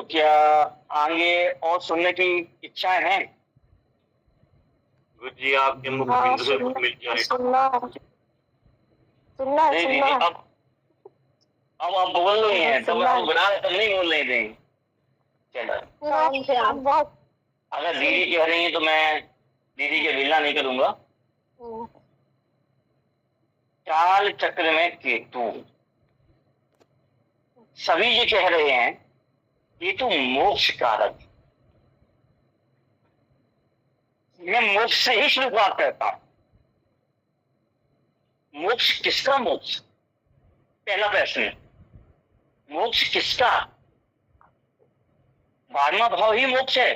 क्या आगे और सुनने की इच्छाएं हैं? गुरु जी आपके मुख हाँ, बिंदु से कुछ मिल जाए। सुनना सुनना नहीं सुनना दीदी, अब आप बोल रही हैं, तब सुनना हम बुला रहे, तब नहीं बोल रहे थे। चलो, बहुत अगर दीदी कह रही हैं तो मैं दीदी के विला नहीं करूंगा। काल चक्र में केतु, सभी ये कह रहे हैं केतु मोक्ष कारक। मैं मोक्ष से ही शुरुआत करता हूं। मोक्ष किसका मोक्ष? पहला प्रश्न, मोक्ष किसका? 12वां भाव ही मोक्ष है।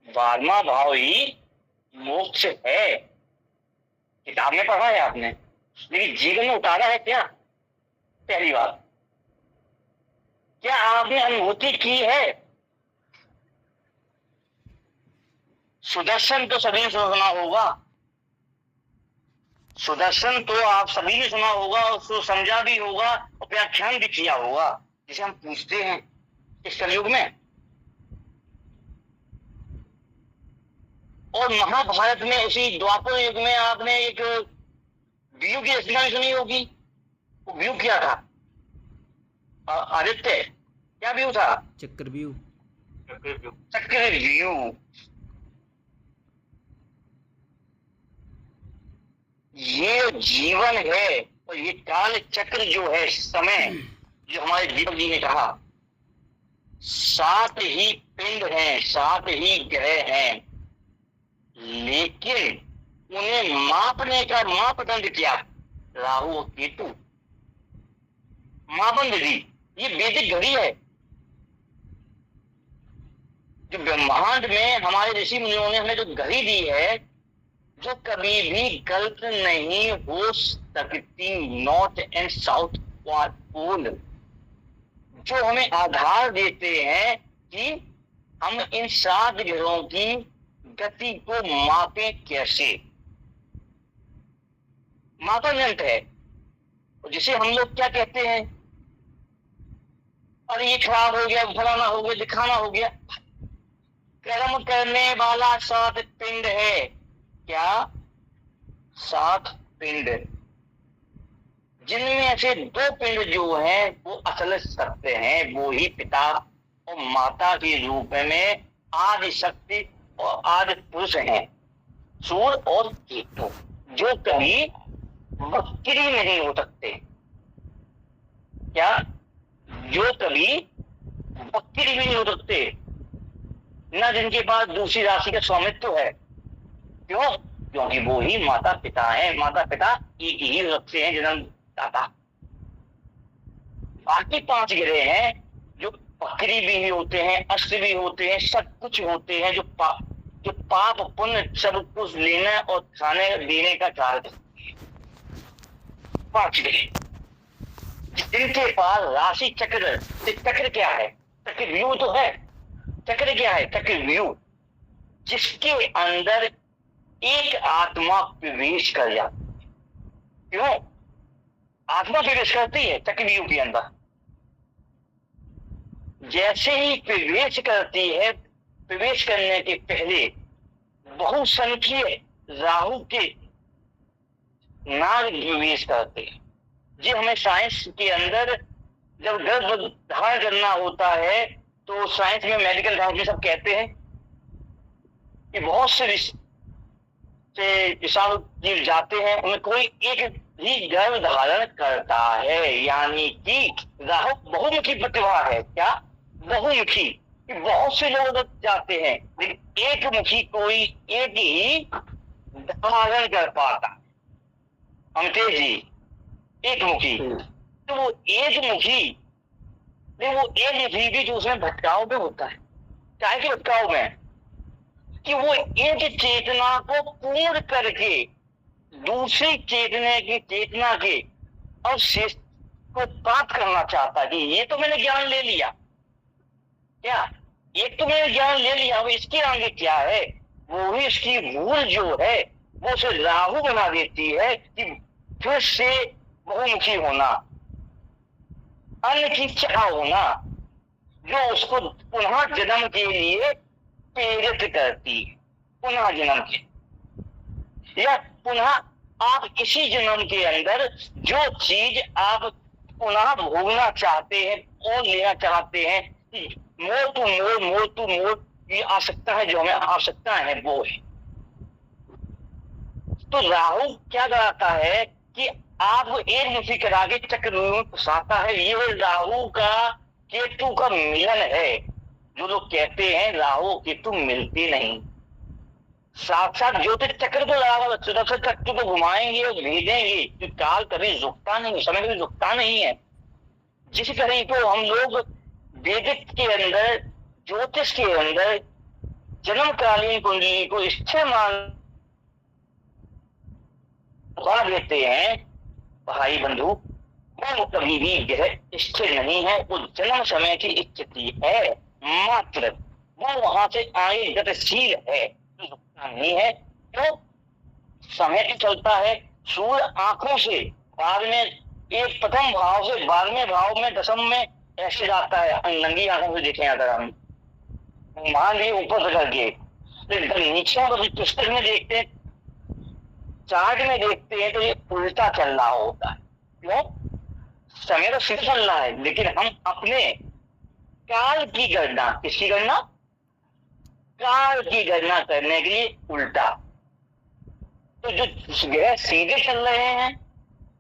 12वां भाव ही मोक्ष है। किताब में पढ़ा है आपने, लेकिन जीवन में उतारा है क्या? पहली बात, क्या आपने अनुभूति की है? सुदर्शन तो सभी ने सुना होगा, सुदर्शन तो आप सभी ने सुना होगा, उसको समझा भी होगा और व्याख्यान भी किया होगा, जिसे हम पूछते हैं इस कलयुग में। और महाभारत में उसी द्वापर युग में आपने एक व्यू की रचना भी सुनी होगी। वो व्यू क्या था? आदित्य, क्या व्यू था? चक्रव्यूह। चक्रव्यूह। ये जीवन है और ये काल चक्र जो है, समय जो हमारे जीवन जी ने कहा, 7 ही पिंड हैं, 7 ही ग्रह हैं, लेकिन उन्हें मापने का मापदंड क्या? राहु और केतु। मापदंड दी, ये वैदिक घड़ी है जो ब्रह्मांड में हमारे ऋषि मुनियों ने हमें जो घड़ी दी है, जो कभी भी गलत नहीं हो सकती। नॉर्थ एंड साउथ पोल जो हमें आधार देते हैं कि हम इन 7 ग्रहों की गति को मापें कैसे। मापदंड है जिसे हम लोग क्या कहते हैं, अरे ये खराब हो गया, फलाना हो गया, दिखाना हो गया। कर्म करने वाला 7 पिंड है। क्या? 7 पिंड, जिनमें से 2 पिंड जो हैं वो असल सत्य हैं, वो ही पिता और माता के रूप में आदि शक्ति और आदि पुरुष हैं, सूर्य और केतु, जो कभी वक्री नहीं हो सकते। क्या? जो कभी वक्री भी नहीं हो सकते, न जिनके पास दूसरी राशि का स्वामित्व है। क्यों? क्योंकि वो ही माता पिता है। माता पिता एक ही रखते हैं, जन्मदाता। बाकी 5 ग्रह हैं जो वक्री भी होते हैं, अष्ट भी होते हैं, सब कुछ होते हैं, जो पाप पुण्य सब कुछ लेना और खाने देने का कार्य। 5 ग्रह जिनके पास राशि चक्र, चक्र क्या है? चक्रव्यूह तो है। चक्र क्या है? चक्रव्यूह, जिसके अंदर एक आत्मा प्रवेश कर जाती है। क्यों? आत्मा प्रवेश करती है चक्रव्यूह के अंदर। जैसे ही प्रवेश करती है, प्रवेश करने के पहले बहुसंख्य राहु के नाग प्रवेश करते हैं। जी, हमें साइंस के अंदर जब गर्भ धारण करना होता है तो साइंस में, मेडिकल साइंस में सब कहते हैं कि बहुत से विषाणु जीव जाते हैं, उनमें कोई एक ही गर्भ धारण करता है। यानी कि राहु बहुमुखी प्रतिभा है। क्या? बहुमुखी। बहुत से लोग जाते हैं, लेकिन एक मुखी कोई एक ही धारण कर पाता। अमतेज जी, एक मुखी, तो वो एक मुखी, वो एक मुखी भी जो उसमें भटकाव में होता है। क्या के भटकाव में? कि वो एक चेतना को पूर्ण करके दूसरी चेतना के अवशेष को प्राप्त करना चाहता है कि ये तो मैंने ज्ञान ले लिया। क्या? एक तो मैंने ज्ञान ले लिया, वो इसके आगे क्या है? वो ही इसकी भूल जो है वो उसे राहु बना देती है कि फिर से बहुमुखी होना, अन्न की चाह होना, जो उसको पुनः जन्म के लिए प्रेरित करती है, पुनः जन्म के, या पुनः आप इसी जन्म के अंदर जो चीज आप पुनः भोगना चाहते हैं और लेना चाहते हैं, more to more, more to मोर, ये आवश्यकता है, जो हमें आवश्यकता है वो है। तो राहु क्या कराता है कि आप एक मुखी करा के चक्र में फंसाता है। ये राहु का केतु का मिलन है। जो लोग कहते हैं राहु केतु मिलते नहीं, साक्षात ज्योतिष चक्र को लगा सुदर्शन चक्र को घुमाएंगे और भेजेंगे कि काल कभी रुकता नहीं, समय कभी रुकता नहीं है। जिस तरह को हम लोग वैदिक के अंदर, ज्योतिष के अंदर जन्मकालीन कुंडली को स्थिर मान देते हैं भाई बंधु, वो कभी भी ग्रह स्थिर नहीं है, वो जन्म समय की स्थिति है मात्र, वो वहां से आगे गतिशील है, नहीं है। तो समय तो चलता है, सूर्य आंखों से बाद में एक प्रथम भाव से 12वें भाव में, दशम में ऐसे जाता है। नंगी आंखों से देखें अगर हम मान ली ऊपर से करके, तो नीचे पुस्तक में देखते हैं, चार्ट में देखते हैं तो ये उल्टा चल रहा होता है। क्यों? समय तो सीधा चल रहा है, लेकिन हम अपने काल की गणना, किसकी गणना? काल की गणना करने के लिए उल्टा। तो जो ग्रह सीधे चल रहे हैं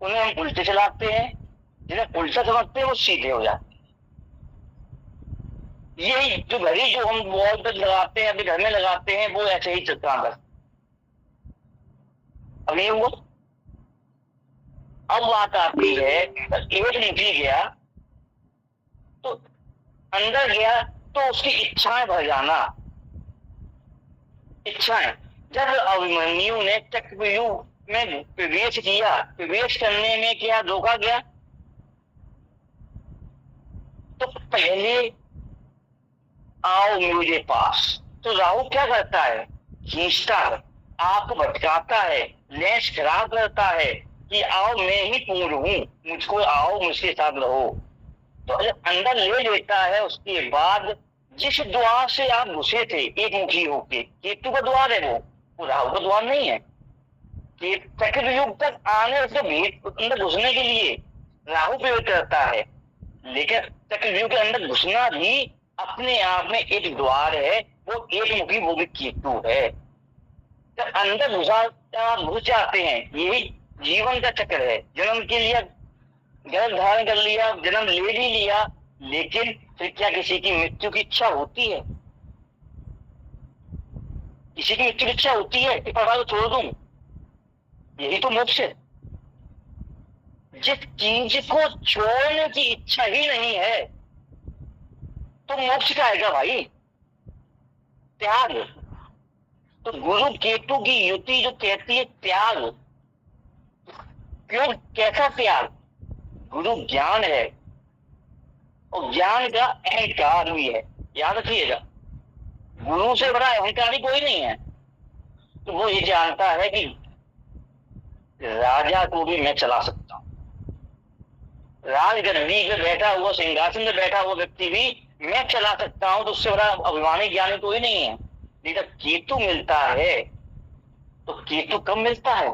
उन्हें हम उल्टे चलाते हैं, जिन्हें उल्टा समझते हैं वो सीधे हो जाते हैं। यही जो घड़ी जो हम वॉल पर लगाते हैं, अभी घर में लगाते हैं, वो ऐसे ही चलता है। अभी वो अब बात आती है, एक निकली गया तो अंदर गया तो उसकी इच्छाएं भर जाना, इच्छाएं। जब अभिमन्यु ने चक्रव्यूह में प्रवेश किया, प्रवेश करने में क्या धोखा गया? तो पहले आओ मेरे पास। तो राहु क्या करता है? खींचता है, आपको भटकाता है, लेंस खराब करता है कि आओ मैं ही पूर्ण हूं, मुझको आओ, मुझके साथ रहो। तो अंदर ले लेता है। उसके बाद जिस द्वार से आप घुसे थे एक मुखी होके, केतु का द्वार है वो राहु का द्वार नहीं है। चक्रव्यूह तक आने से अंदर घुसने के लिए राहु प्रयोग करता है, लेकिन चक्रव्यूह के अंदर घुसना भी अपने आप में एक द्वार है, वो एक मुखी, वो भी केतु है। जब अंदर घुस जाते हैं, यही जीवन का चक्र है। जन्म के लिए गर्भ धारण कर लिया, जन्म ले भी लिया, लेकिन फिर क्या किसी की मृत्यु की इच्छा होती है? किसी की मृत्यु की इच्छा होती है कि परिवार को छोड़ दूं? यही तो मोक्ष है। जिस चीज को छोड़ने की इच्छा ही नहीं है तो मोक्ष का आएगा भाई? त्याग। तो गुरु केतु की युति जो कहती है त्याग, क्यों? कैसा त्याग? गुरु ज्ञान है और ज्ञान का अहंकार भी है, याद रखिएगा। गुरु से बड़ा अहंकारी कोई नहीं है। तो वो ये जानता है कि राजा को भी मैं चला सकता हूं, राजगद्दी पे बैठा हुआ, सिंहासन में बैठा हुआ व्यक्ति भी मैं चला सकता हूं। तो उससे बड़ा अभिमानी ज्ञानी कोई नहीं है। लेकिन जब केतु मिलता है तो केतु कब मिलता है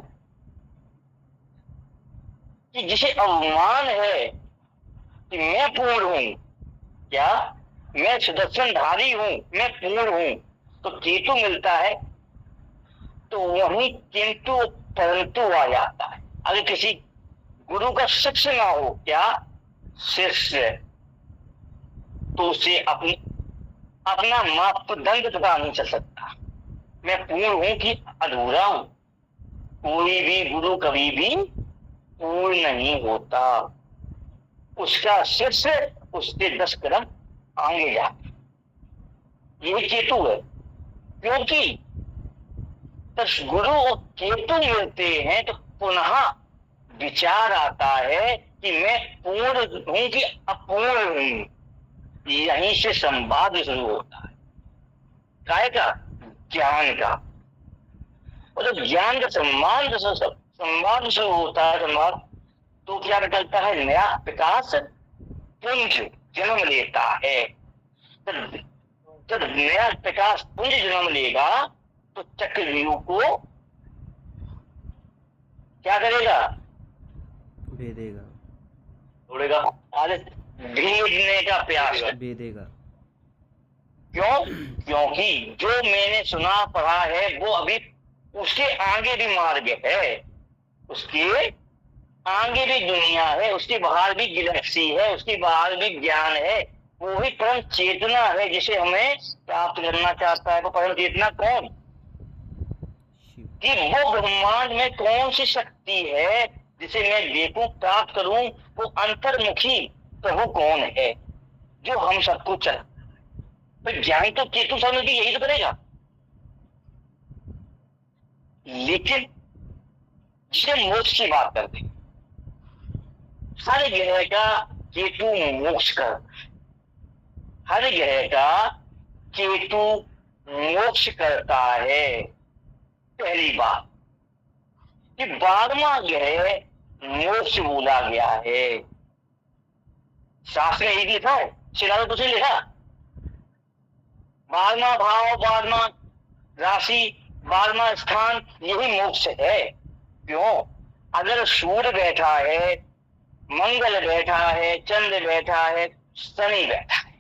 कि जिसे अभिमान है कि मैं पूर्ण हूं, क्या मैं सुदर्शनधारी हूं, मैं पूर्ण हूं, तो केतु मिलता है तो वही किंतु परंतु आ जाता है। अगर किसी गुरु का शिष्य ना हो, क्या शिष्य, तो उसे अपना मापदंड पता नहीं चल सकता, मैं पूर्ण हूं कि अधूरा हूं। कोई भी गुरु कभी भी पूर्ण नहीं होता, उसका शिष्य उसके 10 कदम आगे जाता। यही केतु है। क्योंकि तो गुरु और केतु मिलते हैं तो पुनः विचार आता है कि मैं पूर्ण हूं कि अपूर्ण हूं। यहीं से संवाद शुरू होता है, काय का? ज्ञान का। और जब ज्ञान का संवाद शुरू होता है, संवाद, तो क्या निकलता है? नया विकास पुंज जन्म लेता है। जब जब नया प्रकाश पुंज जन्म लेगा तो चक्रव्यूह को क्या करेगा? भेदेगा, तोड़ेगा। अरे भेदने का प्रयास कर। भेदेगा। क्यों? क्योंकि जो मैंने सुना पढ़ा है वो अभी उसके आगे भी मार्ग है, उसके आगे भी दुनिया है, उसके बाहर भी गैलेक्सी है, उसके बाहर भी ज्ञान है। वो ही परम चेतना है जिसे हमें प्राप्त करना चाहता है। वो परम चेतना कौन? शिव। कि वो ब्रह्मांड में कौन सी शक्ति है जिसे मैं देखूं, प्राप्त करूं? वो अंतर्मुखी प्रभु कौन है जो हम सबको चल? तो ज्ञान तो केतु समय भी यही तो करेगा। लेकिन जिसे मोक्ष की बात करते हैं, हर ग्रह का केतु मोक्ष कर, हर ग्रह का केतु मोक्ष करता है। पहली बात कि 12वां ग्रह मोक्ष बोला गया है। शास्त्र में यही लिखा है, शिला तो लिखा 12वां भाव, 12वां राशि, 12वां स्थान यही मोक्ष है। क्यों? अगर सूर्य बैठा है, मंगल बैठा है, चंद्र बैठा है, शनि बैठा है,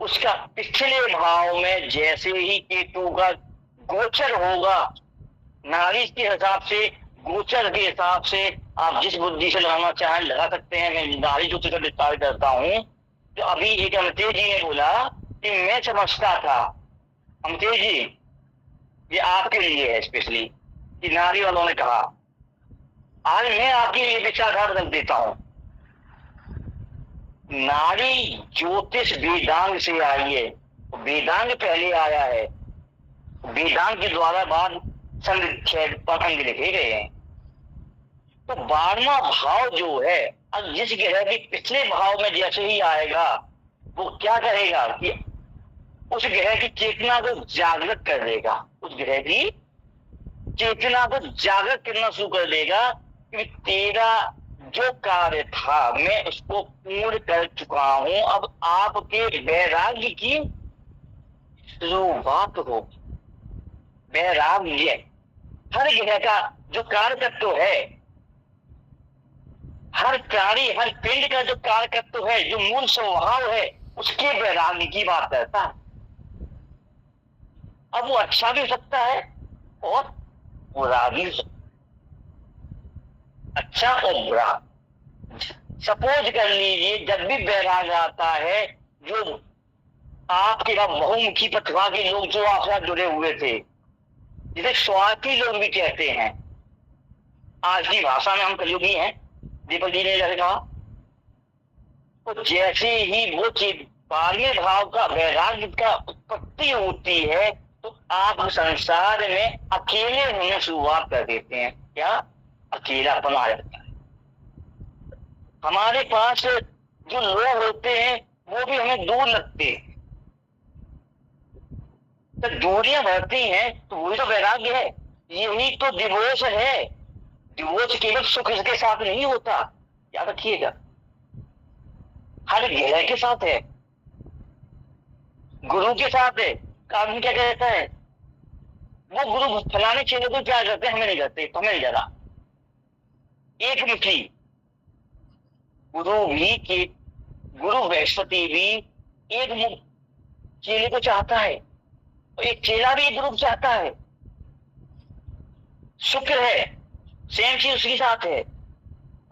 उसका पिछले भाव में जैसे ही केतु का गोचर होगा, नाड़ी के हिसाब से, गोचर के हिसाब से आप जिस बुद्धि से लगाना चाहें लगा सकते हैं। मैं नाड़ी ज्योतिष का विस्तार करता हूं। तो अभी एक अमतेज जी ने बोला कि मैं समझता था, अमतेज जी ये आपके लिए है स्पेशली, कि नारी वालों ने कहा, आज मैं आपके लिए विचारधारा बदल देता हूं। नारी ज्योतिष वेदांग से आई है, वेदांग पहले आया है, वेदांग के द्वारा बाद अंग लिखे गए हैं। तो 12वां भाव जो है, अब जिस ग्रह के पिछले भाव में जैसे ही आएगा वो क्या करेगा कि उस ग्रह की चेतना को जागृत कर देगा, उस ग्रह की चेतना को जागृत करना शुरू कर देगा कि तेरा जो कार्य था मैं उसको पूर्ण कर चुका हूं, अब आपके वैराग्य की शुरुआत हो। वैराग्य हर ग्रह का जो कार्य तत्व है, हर प्राणी, हर पिंड का जो कार्य तत्व है, जो मूल स्वभाव है, उसके वैराग्य की बात करता है। अब वो अच्छा भी हो सकता है और बुरा भी हो सकता है, अच्छा और बुरा। सपोज कर लीजिए जब भी वैराग आता है, जो आपके बहुमुखी प्रतिभा के लोग जो आपके साथ जुड़े हुए थे, जिसे स्वार्थी लोग भी कहते हैं, आज की भाषा में हम कलयुगी हैं, दीपक जी ने जैसे कहा, तो जैसे ही वो 12वें भाव का वैराग्य का उत्पत्ति होती है तो आप संसार में अकेले होने शुरुआत कर देते हैं। क्या? अकेलापन आ जाता है। हमारे पास जो लोग होते हैं वो भी हमें दूर लगते हैं, तो दूरियां बढ़ती हैं, तो वही तो वैराग्य है, यही तो डिवोर्स है। डिवोर्स केवल सुख के साथ नहीं होता, याद रखिएगा, हर ग्रह के साथ है, गुरु के साथ है। आदमी क्या कहता है, वो गुरु फलाने चीजों को क्या करते हैं, हमें नहीं करते, तो हमें नहीं जाना। एक मुखी गुरु भी के गुरु बृहस्पति भी एक चेले को चाहता है, और एक चेला भी एक गुरु चाहता है। शुक्र है, सेम चीज उसके साथ है।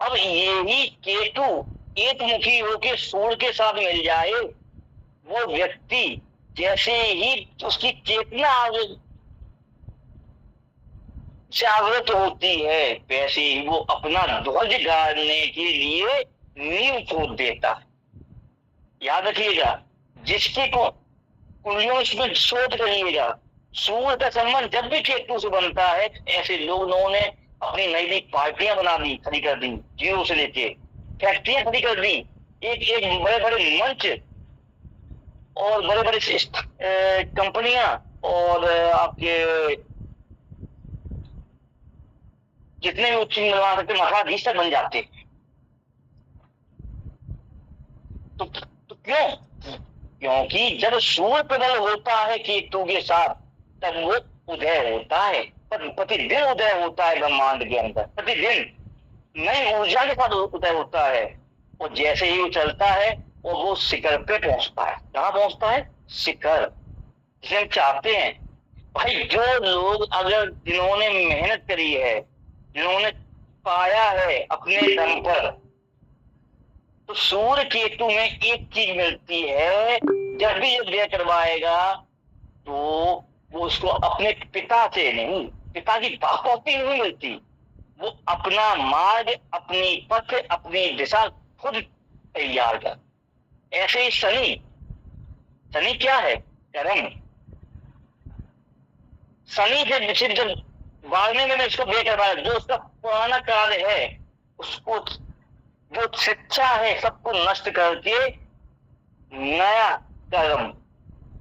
अब यही केतु एक मुखी होकर सूर्य के साथ मिल जाए, वो व्यक्ति जैसे ही उसकी चेतना जागृत होती है, वैसे ही वो अपना ध्वज गाड़ने के लिए नींव खोद देता है। याद रखिएगा, जिसके को कुंडलियों में शोध करिएगा, सूर्य का संबंध जब भी केतु से बनता है, ऐसे लोगों ने अपनी नई नई पार्टियां बना दी, खड़ी कर दी, जियो से लेके फैक्ट्रियां खड़ी कर दी, एक एक बड़े बड़े मंच और बड़े बड़े कंपनियां और आपके जितने भी उच्च निर्माण सकते मठाधीश तक बन जाते हैं। तो क्यों? क्योंकि जब सूर्य प्रबल होता है केतु के साथ तब वो उदय होता है, पर प्रतिदिन उदय होता है ब्रह्मांड के अंदर, प्रतिदिन नई ऊर्जा के साथ उदय होता है। और जैसे ही वो चलता है और वो शिखर पे पहुंचता है। कहाँ पहुंचता है? शिखर, जिसे हम चाहते हैं। भाई जो लोग अगर जिन्होंने मेहनत करी है, जिन्होंने पाया है अपने दम पर, तो सूर्य केतु में एक चीज मिलती है, जब भी ये व्यय करवाएगा तो वो उसको अपने पिता से नहीं, पिता की बापौती नहीं मिलती, वो अपना मार्ग, अपनी पथ, अपनी दिशा खुद तैयार कर। ऐसे ही शनि, शनि क्या है? कर्म। शनि से निश्चित जब वागने में इसको व्यय करवाया, जो उसका पुराना कार्य है उसको, जो शिक्षा है सबको नष्ट करके नया कर्म,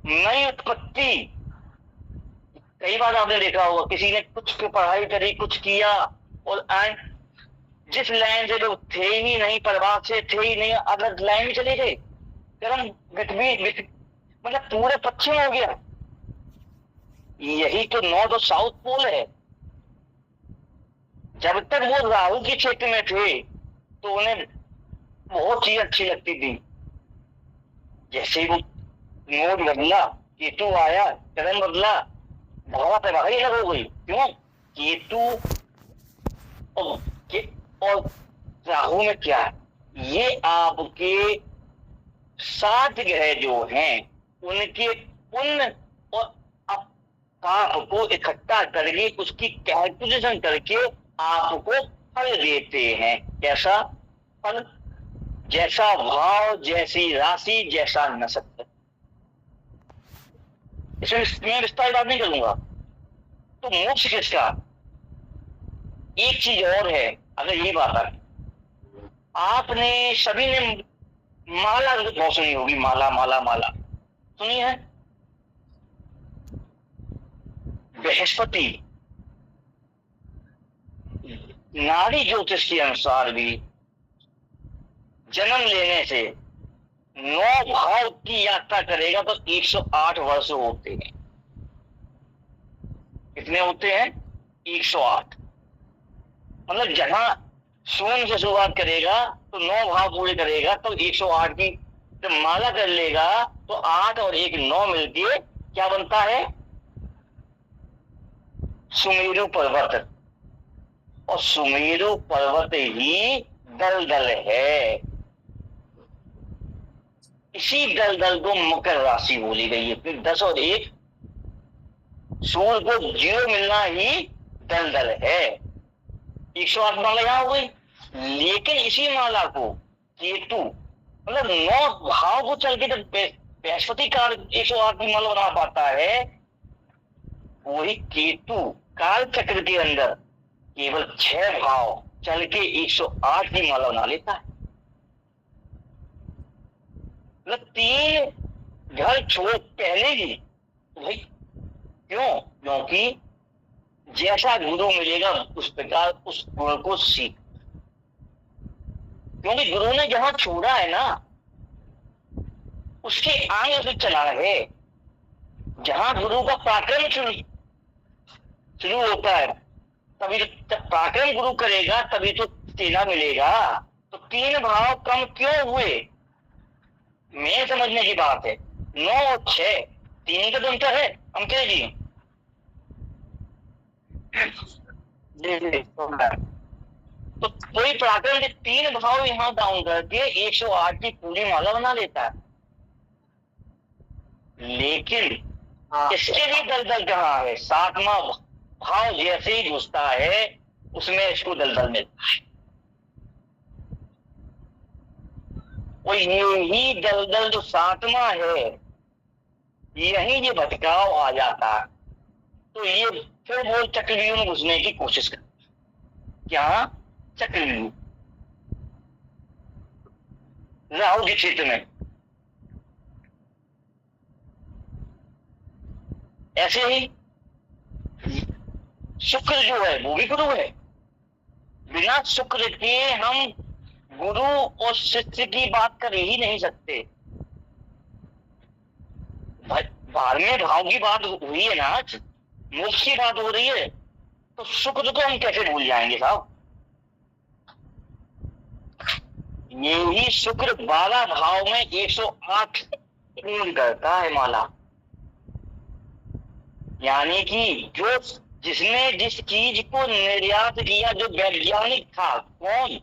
नई उत्पत्ति। कई बार आपने देखा होगा किसी ने कुछ की पढ़ाई करी, कुछ किया, और जिस लाइन से लोग थे ही नहीं, परिवार से थे ही नहीं, अलग लाइन में चले गए, कर्म मतलब पूरे पश्चिम हो गया। यही तो नॉर्थ और साउथ पोल है। जब तक वो राहु के क्षेत्र में थे तो उन्हें बहुत चीज अच्छी लगती थी। जैसे वो मोड बदला, केतु आया, चरण बदला, भावा तबाही अलग हो गई। क्यों? केतु और राहु में क्या है? ये आपके 7 ग्रह जो हैं उनके पुण्य और पाप को इकट्ठा करके उसकी कैलकुलेशन करके आपको फल देते हैं। कैसा फल? जैसा भाव, जैसी राशि, जैसा नक्षत्र। इसमें विस्तार बात नहीं करूंगा। तो मोक्ष किसका? एक चीज और है, अगर यही बात है, आपने सभी ने माला बहुत सुनी होगी, माला माला माला सुनी है। बृहस्पति नाड़ी ज्योतिष के अनुसार भी जन्म लेने से 9 भाव की यात्रा करेगा तो 108 वर्ष होते हैं। कितने होते हैं? 108। मतलब जहां शून्य से शुरुआत करेगा तो 9 भाव पूरे करेगा तो 108 की जब माला कर लेगा तो 8 और 1 9 मिलके क्या बनता है? सुमेरु पर्वत। और सुमेरु पर्वत ही दलदल है। इसी दलदल को मकर राशि बोली गई है। फिर 10 और 1 सूर्य को 0 मिलना ही दलदल है। 108 माला यहां हो गई। लेकिन इसी माला को केतु मतलब 9 भाव को चल के जब बृहस्पति काल 108 की माला बना पाता है, वही केतु काल चक्र के अंदर केवल 6 भाव चल के 108 की माला बना लेता है। मतलब 3 घर छोड़ पहले ही भाई। क्यों? क्योंकि जैसा गुरु मिलेगा उस प्रकार उस गुरु को सीख। क्योंकि गुरु ने जहां छोड़ा है ना, उसके आगे उसे चला है। जहां गुरु का पराक्रम शुरू होता है, तभी जब पराक्रम गुरु करेगा तभी तो सेना मिलेगा। तो 3 भाव कम क्यों हुए? मैं समझने की बात है। 9 और 6 3 का तो अंतर है। हम कह जी तो कोई पराक्रम के 3 भाव यहां डाउन करके 108 की पूरी माला बना लेता है। लेकिन इसके लिए दलदल कहाँ है? 7वां भाव जैसे ही घुसता है उसमें इसको दलदल मिलता है। और यही दलदल जो 7वां है, यही ये भटकाव आ जाता है। तो ये फिर वो चक्रव्यूह में घुसने की कोशिश करते। क्या? चक्रव्यूह राहु के क्षेत्र में। ऐसे ही शुक्र जो है वो भी गुरु है। बिना शुक्र के हम गुरु और शिष्य की बात कर ही नहीं सकते। धार्मिक भाव की बात हुई है ना आज, मोक्ष की बात हो रही है, तो सुख दुख हम कैसे भूल जाएंगे साहब। यही शुक्र 12 भाव में 108 पूर्ण करता है माला। यानी कि जो जिसने जिस चीज को निर्यात किया, जो वैज्ञानिक था, कौन,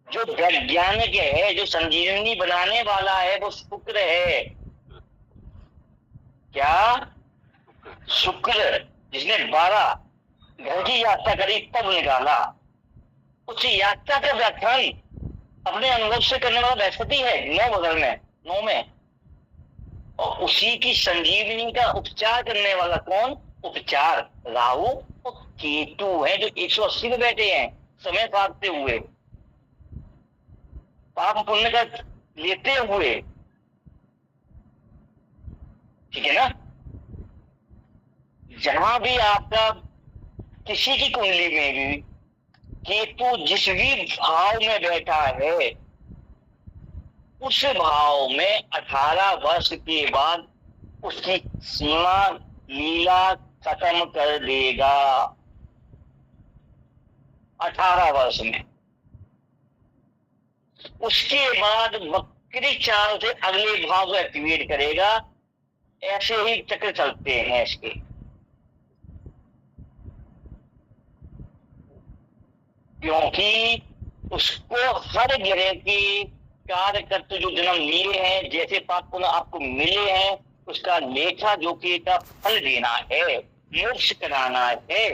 जो वैज्ञानिक है, जो संजीवनी बनाने वाला है, वो शुक्र है। क्या? शुक्र, जिसने 12 घर की यात्रा करी तब निकाला। उस यात्रा का व्याख्यान अपने अनुभव से करने वाला बृहस्पति है 9 घर में, 9 में, और उसी की संजीवनी का उपचार करने वाला कौन? उपचार राहु और केतु है, जो 180 पे बैठे हैं समय साधते हुए, पाप पुण्य का लेते हुए। ठीक है ना? जहां भी आपका किसी की कुंडली में भी केतु जिस भी भाव में बैठा है, उस भाव में 18 वर्ष के बाद उसकी सीमा लीला खत्म कर देगा। 18 वर्ष में। उसके बाद वक्री चाल से अगले भाव को एक्टिवेट करेगा। ऐसे ही चक्र चलते हैं इसके। क्योंकि उसको हर ग्रह के कार्यकर्ता जो जन्म लिए हैं, जैसे पाप पुण्य आपको मिले हैं, उसका लेखा जोखी का फल देना है, मोक्ष कराना है।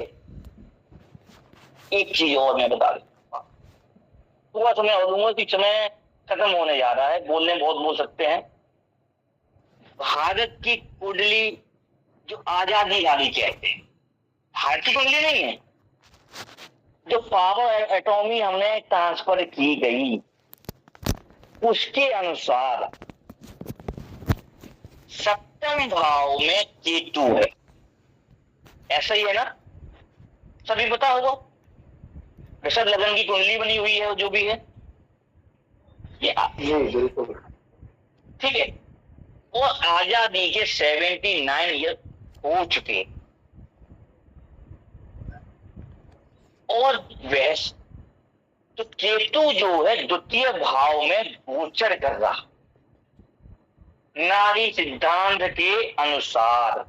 एक चीज और मैं बता दूंगा, पूरा समय और दूंगा कि समय खत्म होने जा रहा है, बोलने बहुत बोल सकते हैं। भारत की कुंडली जो आजादी वाली कहते हैं, भारत की कुंडली नहीं है, जो पावर एटॉमी हमने ट्रांसफर की गई, उसके अनुसार 7वें भाव में केतु है। ऐसा ही है ना? सभी पता होगा। वैसे लगन की कुंडली बनी हुई है, जो भी है ये बिल्कुल ठीक है। और आजादी के 79 ईयर हो चुके, और वैसे तो केतु जो है द्वितीय भाव में गोचर कर रहा, नारी सिद्धांत के अनुसार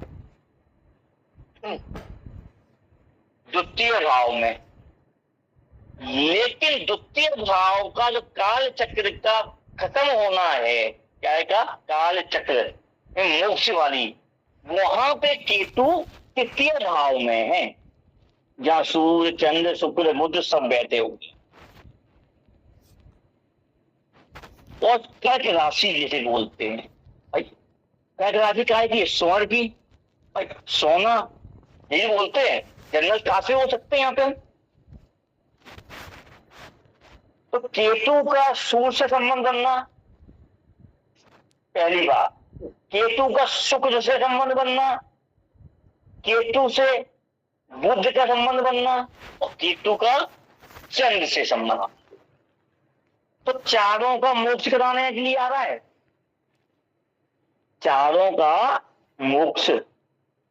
द्वितीय भाव में। लेकिन द्वितीय भाव का जो काल चक्र का खत्म होना है, क्या है का काल चक्र मोक्ष वाली, वहां पे केतु तृतीय भाव में है, जहां सूर्य चंद्र शुक्र बुध सब बैठे हुए। और कर्क राशि जैसे बोलते हैं, कर्क राशि क्या है कि स्वर्ण की, सोना यही बोलते हैं। जनरल काफी हो सकते हैं यहाँ पे। तो केतु का सूर्य से संबंध बनना पहली बात, केतु का शुक्र से संबंध बनना, केतु से बुध का संबंध बनना, और केतु का चंद्र से संबंध। तो चारों का मोक्ष कराने के लिए आ रहा है। चारों का मोक्ष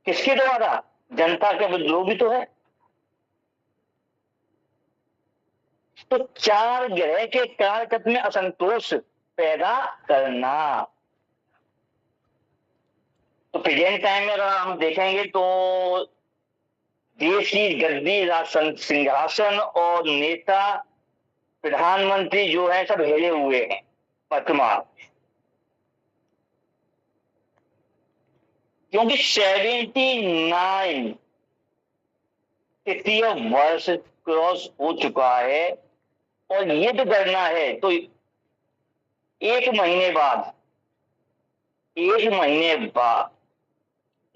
किसके द्वारा? जनता के विद्रोह भी तो है। तो 4 ग्रह के कारकत्व में असंतोष पैदा करना। तो प्रेजेंट टाइम में अगर हम देखेंगे तो देश की गद्दी, सिंहासन और नेता, प्रधानमंत्री जो है सब हिले हुए हैं वर्तमान। क्योंकि 79 तृतीय वर्ष क्रॉस हो चुका है, और ये तो करना है तो 1 महीने बाद, 1 महीने बाद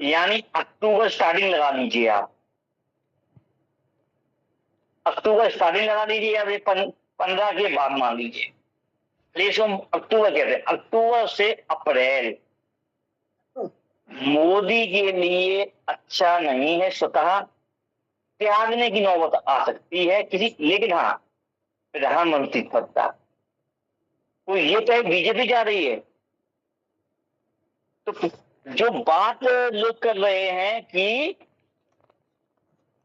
यानी अक्टूबर स्टार्टिंग लगा लीजिए आप, अक्टूबर स्टार्टिंग लगा लीजिए, या 15 के बाद मान लीजिए, इसको अक्टूबर कहते हैं। अक्टूबर से अप्रैल मोदी के लिए अच्छा नहीं है, स्वतः त्यागने की नौबत आ सकती है किसी, लेकिन हाँ प्रधानमंत्री पद का। तो ये चाहे बीजेपी जा रही है, तो जो बात लोग कर रहे हैं कि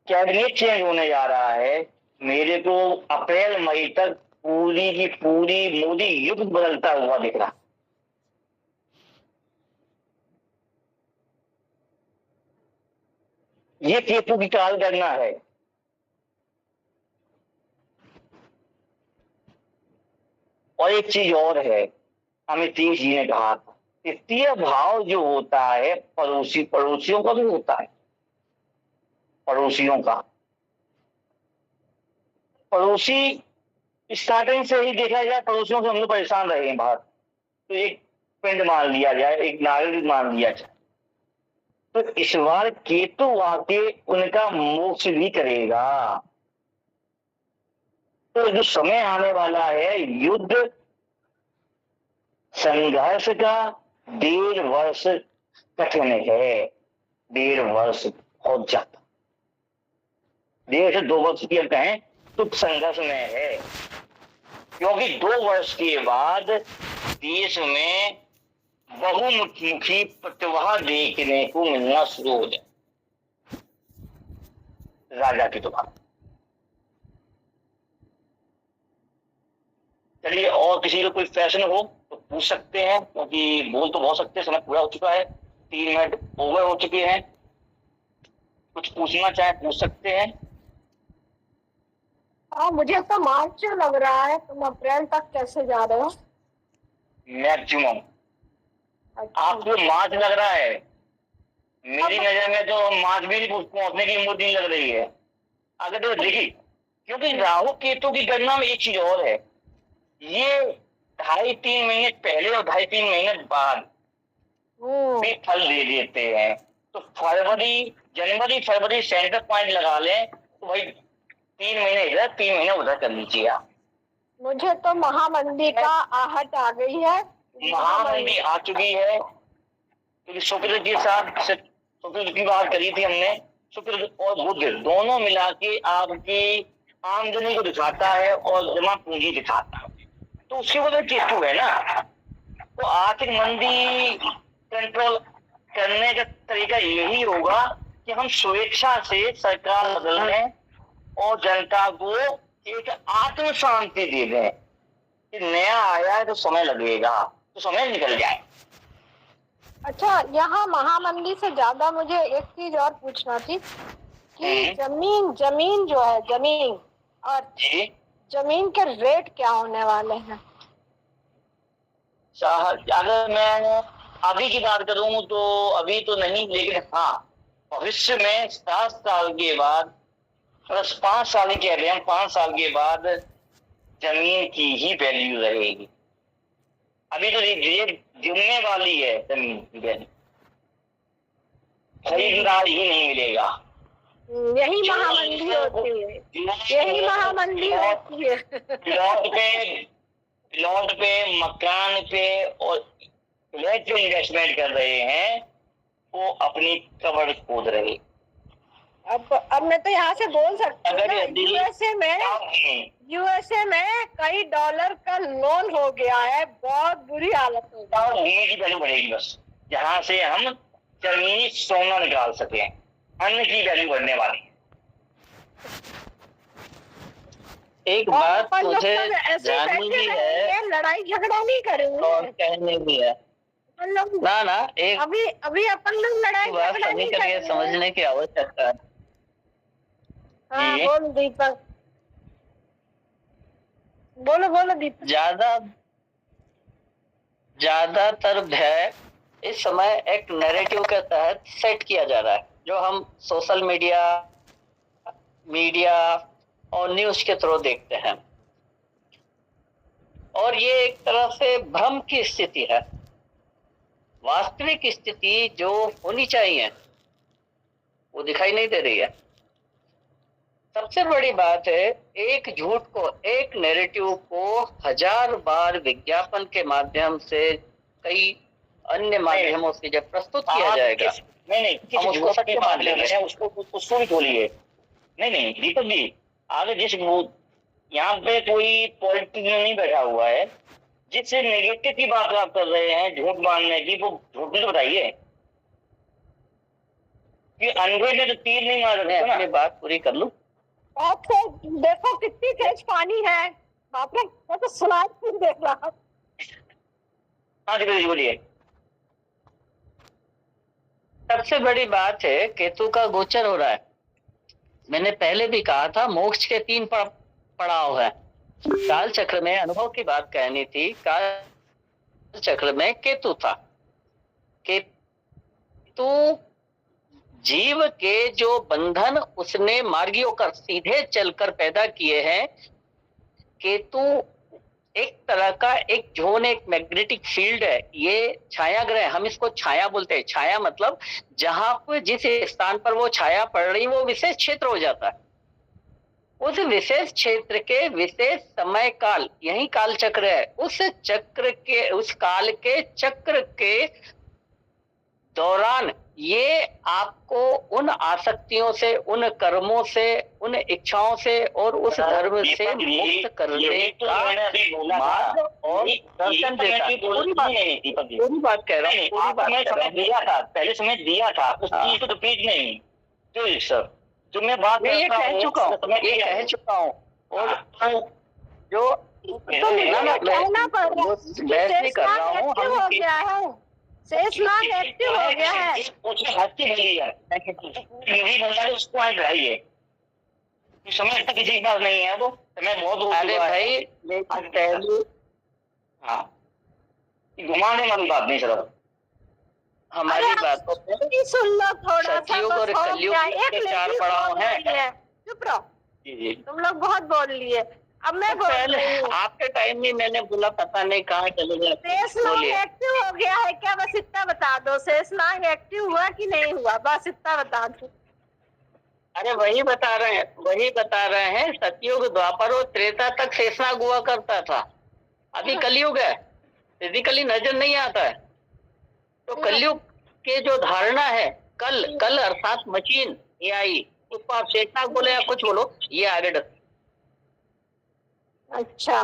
कैबिनेट चेंज होने जा रहा है, मेरे को अप्रैल मई तक पूरी की पूरी मोदी युग बदलता हुआ दिख रहा। ये केतु की काल गणना है। और एक चीज और है, अमित जी ने कहा था, तृतीय भाव जो होता है पड़ोसियों का भी होता है। पड़ोसी स्टार्टिंग से ही देखा जाए, पड़ोसियों से हम लोग परेशान रहे हैं बाहर, तो एक पिंड मान लिया जाए, एक नागरिक मान लिया जाए, तो इस बार केतु आके उनका मोक्ष भी करेगा। तो जो समय आने वाला है युद्ध संघर्ष का, 1.5 वर्ष कठिन है। 1.5 वर्ष बहुत ज्यादा, 1.5 से 2 वर्ष की हम कहें तो संघर्ष में है, क्योंकि 2 वर्ष के बाद देश में बहुमुखी प्रतिभा देखने को मिलना शुरू हो जाए राजा की दुकान। चलिए, और किसी का कोई फैशन हो तो पूछ सकते हैं, क्योंकि बोल तो बहुत सकते हैं, समय पूरा हो चुका है, 3 मिनट ओवर हो चुके हैं। कुछ पूछना चाहे पूछ सकते हैं। मुझे तो मार्च लग रहा है, तुम अप्रैल तक कैसे जा रहे हो? मैक्सिमम। अच्छा। आपको मार्च लग रहा है, मेरी नजर में तो मार्च भी नहीं पहुंचने की उम्मीद नहीं लग रही है। अगर तो देखिए, क्योंकि राहु केतु की गणना में एक चीज और है, ये 2.5-3 महीने पहले और 2.5-3 महीने बाद भी फल दे देते हैं। तो जनवरी फरवरी सेंटर पॉइंट लगा लें तो भाई 3 महीने इधर 3 महीने उधर कर लीजिए आप। मुझे तो महामंदी का आहट आ गई है। महामंदी आ चुकी है, क्योंकि शुक्र के साथ शुक्र की बात करी थी हमने, शुक्र और बुध दोनों मिला के आपकी आमदनी को दिखाता है और जमा पूंजी दिखाता है, तो उसके वजह केतु है ना। तो आर्थिक मंदी कंट्रोल करने का तरीका यही होगा कि हम स्वेच्छा से सरकार बदलने और जनता को एक आत्म शांति दे दें कि नया आया है तो समय लगेगा, तो समय निकल जाए। अच्छा, यहाँ महामंदी से ज्यादा मुझे एक चीज और पूछना थी कि जमीन जो है, जमीन और जमीन के रेट क्या होने वाले हैं? अगर मैं अभी की बात करूं तो अभी तो नहीं, लेकिन हाँ भविष्य में 7 साल के बाद, बस 5 साल ही कह रहे हैं, 5 साल के बाद जमीन की ही वैल्यू रहेगी। अभी तो ये गिरने वाली है जमीन की वैल्यू, खरीदार ही नहीं मिलेगा। यही महामंदी होती है, यही महामंदी होती है। प्लॉट पे, मकान पे और फ्लैट पे इन्वेस्टमेंट कर रहे हैं, वो अपनी कब्र खोद रहे। अब मैं तो यहाँ से बोल सकती हूँ, यूएसए में कई डॉलर का लोन हो गया है, बहुत बुरी हालत हो गई। भूमि की वैल्यू बढ़ेगी, बस जहाँ से हम जमीनी सोना निकाल सके, अन्न की वैल्यू बढ़ने वाली है। एक बात मुझे जाननी भी है, लड़ाई झगड़ा नहीं करेंगे और कहनी भी है ना, एक अभी अपन लोग लड़ाई झगड़ा नहीं करेंगे, समझने की आवश्यकता है। हाँ, बोलो दीपक, बोलो दीपक। ज्यादातर भय इस समय एक नैरेटिव के तहत सेट किया जा रहा है, जो हम सोशल मीडिया और न्यूज के थ्रू देखते हैं, और ये एक तरह से भ्रम की स्थिति है। वास्तविक स्थिति जो होनी चाहिए वो दिखाई नहीं दे रही है। सबसे बड़ी बात है, एक झूठ को, एक नैरेटिव को 1000 बार विज्ञापन के माध्यम से, कई अन्य माध्यमों से जब प्रस्तुत किया जाएगा, नहीं किस झूठ के माध्यम से उसको भी खोलिए। नहीं दीपक जी, आगे जिस यहाँ पे कोई पॉलिटिशियन नहीं बैठा हुआ है, जिससे नेगेटिव की बात आप कर रहे हैं, झूठ मानने की, वो झूठ भी तो बताइए। कि अंधे ने तो तीर नहीं मार मैं सकता अपनी ना। बात पूरी कर लूं। आपसे देखो कितनी तेज पानी है, बाप रे, मैं तो सुनाई नहीं देख रहा। हाँ जी बोलिए। सबसे बड़ी बात है केतु का गोचर हो रहा है। मैंने पहले भी कहा था मोक्ष के 3 पड़ाव है। काल चक्र में अनुभव की बात कहनी थी। काल चक्र में केतु था। केतु जीव के जो बंधन उसने मार्गियों कर सीधे चलकर पैदा किए हैं। केतु एक तरह का एक जोन, एक मैग्नेटिक फील्ड है। ये छाया ग्रह, हम इसको छाया बोलते हैं। छाया मतलब जहां पर जिस स्थान पर वो छाया पड़ रही वो विशेष क्षेत्र हो जाता है। उस विशेष क्षेत्र के विशेष समय काल, यही काल चक्र है। उस चक्र के, उस काल के चक्र के दौरान ये आपको उन आसक्तियों से, उन कर्मों से, उन इच्छाओं से और उस धर्म से मुक्त करने का मार्ग और दर्शन देता है। पूरी बात कह रहा हूँ, पूरी बात कह रहा हूँ। दिया था, पहले समय दिया था, उस चीज को रिपीट नहीं। तो सर जो मैं बात मैं ये कह चुका हूँ, ये कह चुका हूँ। और जो कहना पड़ रहा है, बहस नहीं कर रहा हूँ, एक्टिव हो गया है, शेषनाग एक्टिव हो गया है। उसको आज रहिए, समय तक किसी के पास नहीं है, वो समय बहुत हो अरे चुका है। भाई हाँ, घुमाने वाली बात नहीं सर। हमारी बात को सुन लो थोड़ा सा, सतयुग और कलयुग के 4 पड़ाव हैं। चुप रहो, जी तुम लोग बहुत बोल लिए, अब मैं बोल रही हूँ। आपके टाइम में मैंने बोला पता नहीं कहाँ चले गए। शेषनाग एक्टिव हो गया है क्या? बस इतना बता दो, शेषनाग एक्टिव हुआ कि नहीं हुआ, बस इतना बता दो। अरे वही बता रहे हैं, वही बता रहे हैं। सतयुग, द्वापर और त्रेता तक शेषनाग हुआ करता था। अभी कलयुग है, फिजिकली नजर नहीं आता है। तो कलयुग के जो धारणा है, कल अर्थात मशीन, एआई, उसको आप शेषनाग बोले या कुछ बोलो, ये आगे डर। अच्छा,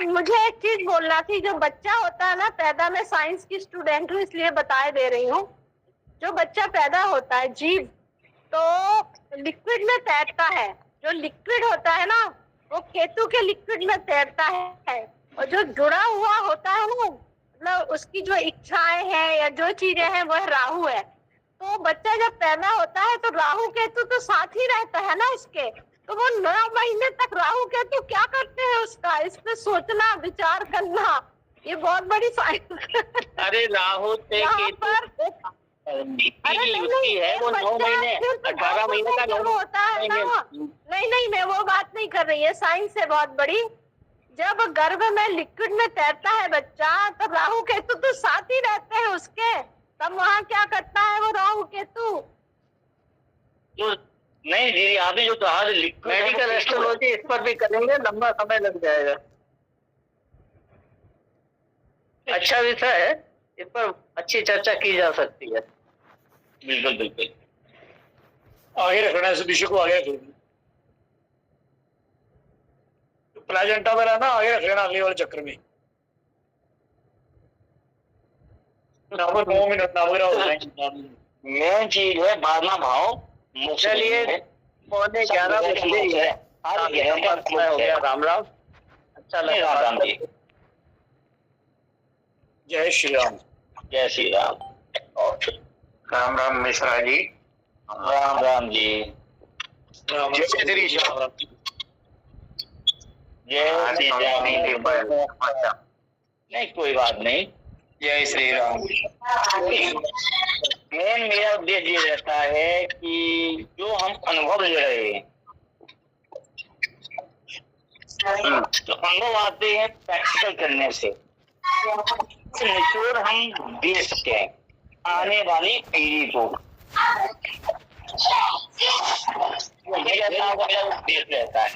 मुझे एक चीज बोलना थी। जो बच्चा होता है ना पैदा, मैं साइंस की स्टूडेंट हूँ इसलिए बता दे रही हूँ। जो बच्चा पैदा होता है जीव, तो लिक्विड में तैरता है। जो लिक्विड होता है ना, वो केतु के लिक्विड में तैरता है। और जो जुड़ा हुआ होता है ना, मतलब उसकी जो इच्छाएं हैं या जो चीजें हैं, वह राहु है। तो बच्चा जब पैदा होता है तो राहु केतु तो साथ ही रहता है ना उसके। तो वो 9 महीने तक राहु केतु क्या करते हैं उसका, इस पे सोचना, विचार करना, ये बहुत बड़ी साइंस। अरे राहु से केतु है, वो 9 महीने 18 महीने का होता है ना। नहीं, मैं वो बात नहीं कर रही है, साइंस है बहुत बड़ी। जब गर्भ में लिक्विड में तैरता है बच्चा, तो राहु केतु तो साथ ही रहते हैं उसके। तब वहाँ क्या करता है वो राहु केतु? नहीं दीदी, आपने जो कहा मेडिकल एस्ट्रोलॉजी, इस पर भी करेंगे, लंबा समय लग जाएगा। अच्छा विषय है, इस पर अच्छी चर्चा की जा सकती है। बिल्कुल बिल्कुल, आगे रखना है इस विषय को, आगे रखना। प्लेजेंटा में रहना, आगे रख लेना अगले वाले चक्कर में। 9 मिनट मेन चीज है भावना भाव। चलिए 11:15 बजे ही है, हो गया। राम राम, अच्छा लगा। राम जी, जय श्री राम। जय श्री राम। राम राम मिश्रा जी। राम राम जी। जय श्री राम। जय श्री राम। नहीं कोई बात नहीं, जय श्री राम। मेन मेरा उद्देश्य ये रहता है कि जो हम अनुभव ले रहे हैं, तो अनुभव आते हैं प्रैक्टिकल करने से, निचोड़ हम दे सकते हैं आने वाली पीढ़ी को। मेरा उद्देश्य रहता है।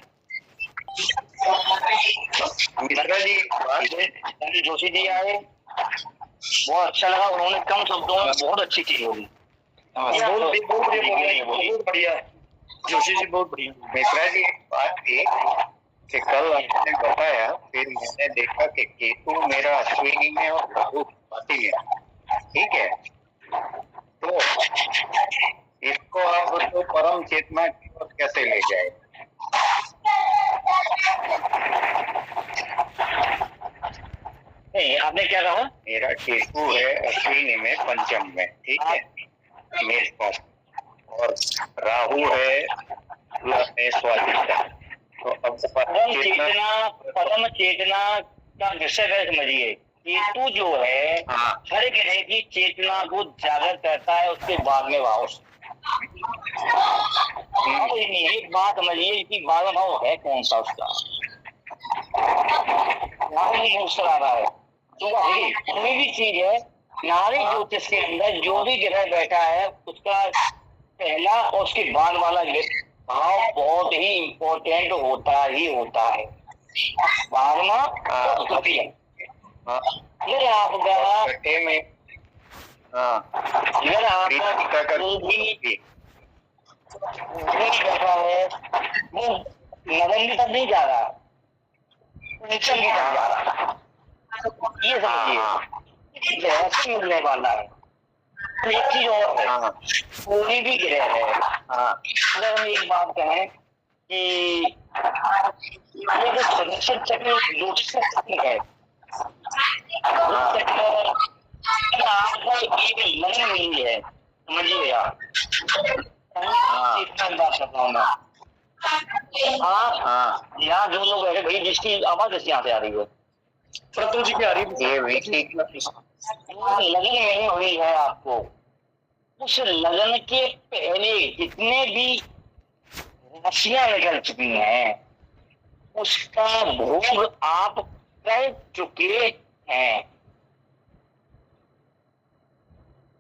मिश्रा जी, जोशी जी आए, बहुत अच्छा लगा। उन्होंने कम शब्दों में बहुत अच्छी चीज होगी। बहुत बढ़िया, जोशी जी बहुत बढ़िया। मिश्रा जी बात थी कि कल आपने बताया, फिर मैंने देखा कि केतु मेरा अश्विनी में और राहु पति है, ठीक है। तो इसको आप तो परम चेतना की ओर कैसे ले जाए? नहीं, आपने क्या कहा? मेरा केतु है अश्विनी में, पंचम में, ठीक है, मेष पर, और राहु है तुला में, स्वादिष्टा। तो अब परम चेतना का विषय है, समझिए। केतु जो है हर ग्रह की चेतना को जागृत करता है, उसके बाद में भाव। अब एक बात समझिए कि बाद भाव है कौन सा उसका, आ रहा है। तो कोई भी चीज है, नारी ज्योतिष के अंदर जो भी ग्रह बैठा है उसका पहला और उसके बाद वाला भाव बहुत ही इम्पोर्टेंट होता ही होता है। बारहवां अगर आपका अगर आपका बैठा है वो नवंबर तक नहीं जा रहा, नीचे नहीं जा रहा, ये समझिए ऐसे मिलने वाला है। तो एक चीज और है, कोई भी ग्रह है, अगर हम एक बात कहें कि जो सुनिश्चित चक्र ज्योतिष का चक्र है, आपको एक लग्न मिली है, समझिएगा। इतना बात करता हूँ मैं। यहाँ जो लोग बैठे, भाई जिसकी आवाज कैसे यहाँ से आ रही है? प्रतु जी की आ रही है। लगन नहीं हुई है आपको, उस लगन के पहले जितने भी राशियां निकल चुकी हैं उसका भोग आप कर चुके हैं।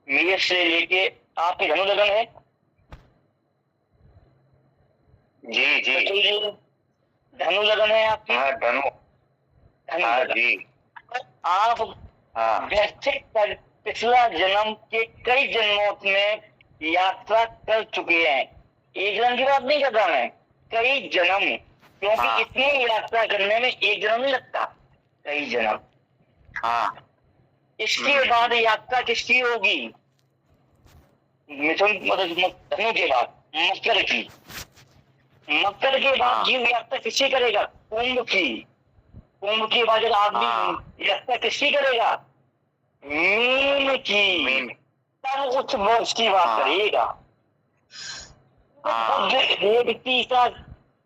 मेष से लेके आपकी धनु लगन है। जी जी, धनु लगन है आपकी। धनु जी। आप पिछला जन्म के कई जन्मों में यात्रा कर चुके हैं। एक जन्म की बात नहीं कर रहा मैं, कई जन्म, क्योंकि इतनी यात्रा करने में एक जन्म नहीं लगता, कई जन्म। इसके बाद यात्रा किसकी होगी? मिथुन धनु के बाद मकर की, मकर के बाद जीव यात्रा किसकी करेगा? कुंभ की, कुंभ के बाद आदमी यात्रा किसकी करेगा? मीन की, तब उच्च मोक्ष की बात करेगा। रेवती का,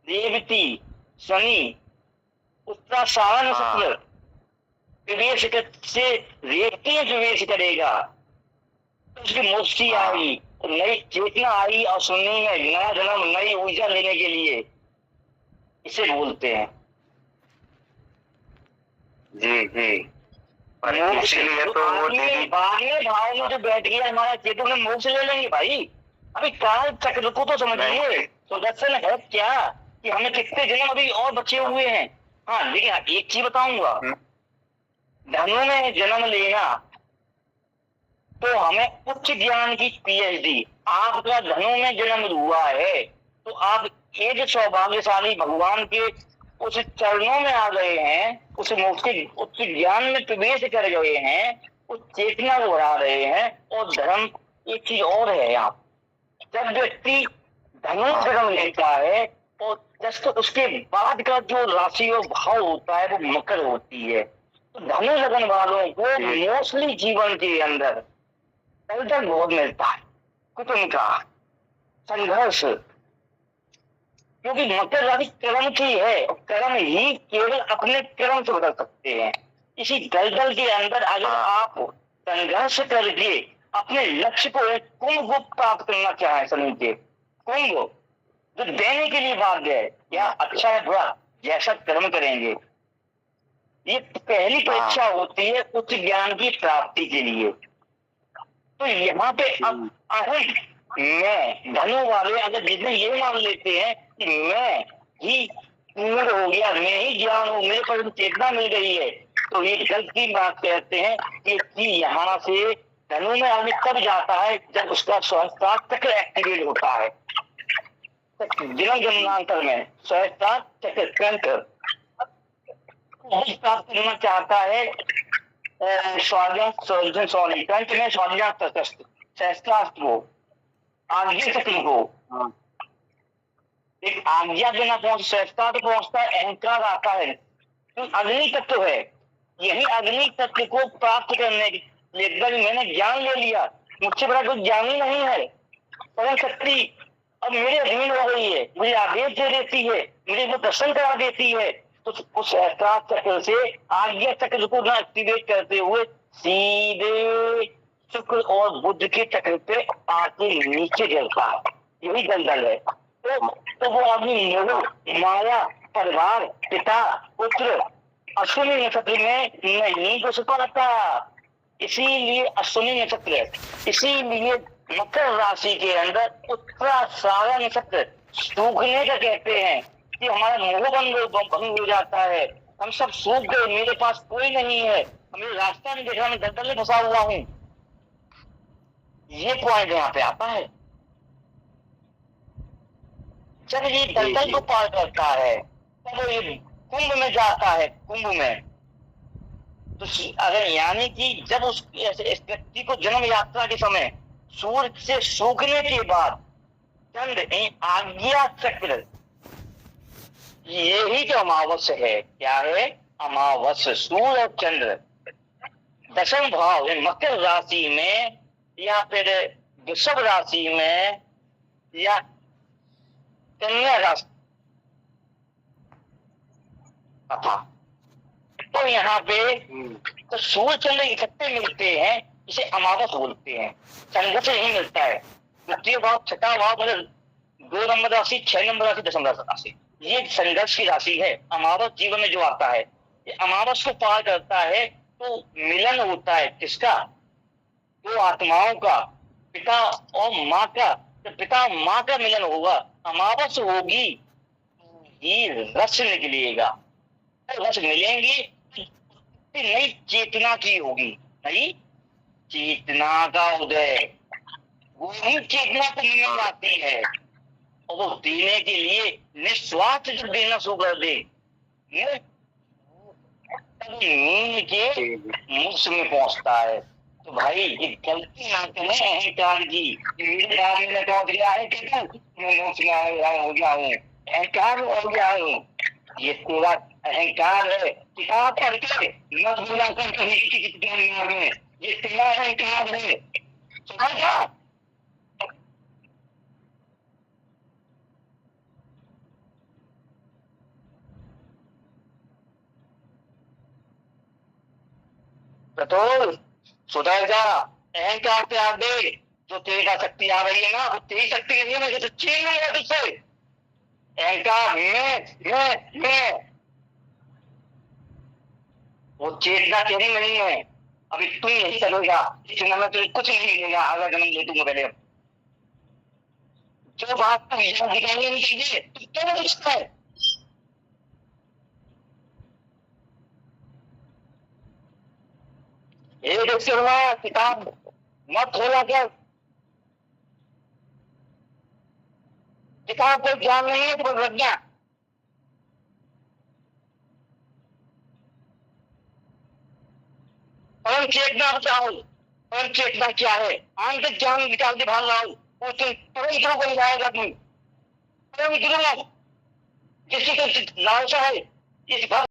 रेवती शनि उसका सारा नक्षत्र प्रवेश से रेवती में प्रवेश करेगा, उसकी मोक्ष की आई, नई चेतना आई और सुननी है, नया जन्म, नई ऊर्जा लेने के लिए, इसे बोलते हैं। जी जी, इसीलिए तो वो बाद में भाव में जो बैठ गया हमारा चेतन में मोक्ष ले लेंगे भाई। अभी काल चक्र को तो समझिए, सुदर्शन है क्या कि हमें कितने जन्म अभी और बचे हुए हैं। हाँ, लेकिन एक चीज बताऊंगा, धनु में जन्म लेना तो हमें उच्च ज्ञान की पीएचडी, आपका धनु में जन्म हुआ है तो आप एक सौभाग्यशाली भगवान के उस चरणों में आ गए हैं, उस मोक्ष के उच्च ज्ञान में प्रवेश कर गए हैं, उस चेतना को बढ़ा रहे हैं। और धर्म एक चीज और है, यहाँ जब व्यक्ति धनु जन्म लेता है तो जस्ट उसके बाद का जो राशि और भाव होता है वो मकर होती है। तो धनु लगन वालों को मोस्टली जीवन के अंदर दलदल बहुत मिलता है, कुटुंब का संघर्ष, क्योंकि मकर राशि कर्म की है और कर्म ही केवल अपने कर्म से बदल सकते हैं। इसी दलदल के अंदर अगर आप संघर्ष करके अपने लक्ष्य को कुंभ को प्राप्त करना चाहे, समझिए कुंभ जो देने के लिए बाध्य है, या अच्छा है बुरा जैसा कर्म करेंगे, ये पहली परीक्षा होती है उच्च ज्ञान की प्राप्ति के लिए। तो यहाँ पे अब अहम मैं धनु वाले अगर जितने ये मान लेते हैं कि मैं ही पूर्ण हो गया, मैं ही ज्ञान हूँ, मेरे पर चेतना मिल गई है, तो ये गलती बात कहते हैं कि यहाँ से धनु में आदमी तब जाता है जब उसका सहस्त्रार चक्र एक्टिवेट होता है। जन्म जन्मांतर में सहस्त्रार चक्र प्राप्त करना चाहता है, शास्त्रार्थ को, आज्ञा चक्र को, एक आज्ञा बिना शास्त्रार्थ पहुंचता है, अहंकार आता है। तो अग्नि तत्व है, यही अग्नि तत्व को प्राप्त करने के लिए मैंने ज्ञान ले लिया, मुझसे बड़ा कोई ज्ञान ही नहीं है। परम शक्ति अब मेरे अधीन हो गई है, मुझे आदेश दे देती है, मुझे वो दर्शन करा देती है। तो उस शास्त्रार्थ चक्र से आज्ञा चक्र को ना एक्टिवेट करते हुए सीधे शुक्र और बुध के चक्र पे आके नीचे गिरता है, यही दलदल है। तो वो आदमी माया, परिवार, पिता, पुत्र अश्विनी नक्षत्र में नहीं घुस पाता। इसीलिए अश्विनी नक्षत्र, इसीलिए मकर राशि के अंदर उत्तराषाढ़ नक्षत्र सूखने का कहते हैं कि हमारा मोह भंग हो जाता है, हम सब सूख गए, मेरे पास कोई नहीं है, हमें रास्ता नहीं दिख रहा, मैं दलदल में फंसा हुआ हूँ। ये पॉइंट यहाँ पे आता है। जब ये दलदल को पार करता है तब वो ये कुंभ में जाता है, कुंभ में। तो अगर यानी कि जब उस व्यक्ति को जन्म यात्रा के समय सूर्य से सूखने के बाद चंद्र आज्ञा चक्र, यही जो अमावस्या है, क्या है अमावस्या, सूर्य और चंद्र दशम भाव मकर राशि में या फिर वृषभ राशि में या कन्या राशि, तो यहाँ पे तो सूर्य चंद्र इकट्ठे मिलते हैं, इसे अमावस बोलते हैं। संघर्ष नहीं मिलता है। द्वितीय भाव, छठा भाव, मतलब 2 नंबर राशि, 6 नंबर राशि, 10 नंबर राशि, ये संघर्ष की राशि है। अमावस जीवन में जो आता है, ये अमावस को पार करता है तो मिलन होता है किसका, 2 आत्माओं का, पिता और माँ का। तो पिता माँ का मिलन होगा, अमावस होगी, ये रस निकलेगा, रस मिलेंगी, नई चेतना की होगी, नई चेतना का उदय, वही चेतना को मिलन आती है। और वो देने के लिए निस्वार्थ जब देना शुरू कर दे, नींद के मोक्ष में पहुंचता है। तो भाई ये गलती ना करें अहंकार की, मेरे आदमी ने पहुंच गया है कि मैं मोक्ष में हो गया हूँ, अहंकार हो गया हूँ, ये तेरा अहंकार है। किताब पढ़ के मत बोला कर कहीं किसी ज्ञान में, ये तेरा अहंकार है, समझ गया? तो सुधर जा, अहंकार त्याग दे। जो तेरी का शक्ति आ रही है ना, वो तेरी शक्ति नहीं है, मुझे तो छीन नहीं है तुझसे। अहंकार मैं वो चेतना तेरी नहीं है। अभी तू यही चलेगा, इस जन्म में तुझे कुछ नहीं मिलेगा, अगला जन्म ले दूंगा पहले। जो बात तू यहाँ दिखाई नहीं चाहिए, तू क्यों पूछता है? एक किताब मत खोला क्या, किताब कोई ज्ञान नहीं है, तो लग गया। परम चेतना बताओ, परम चेतना क्या है? आंतरिक ज्ञान निकाल के भाग रहा हूं, वो तो परम गुरु बन जाएगा तू, परम गुरु जिसकी तो लालसा है इस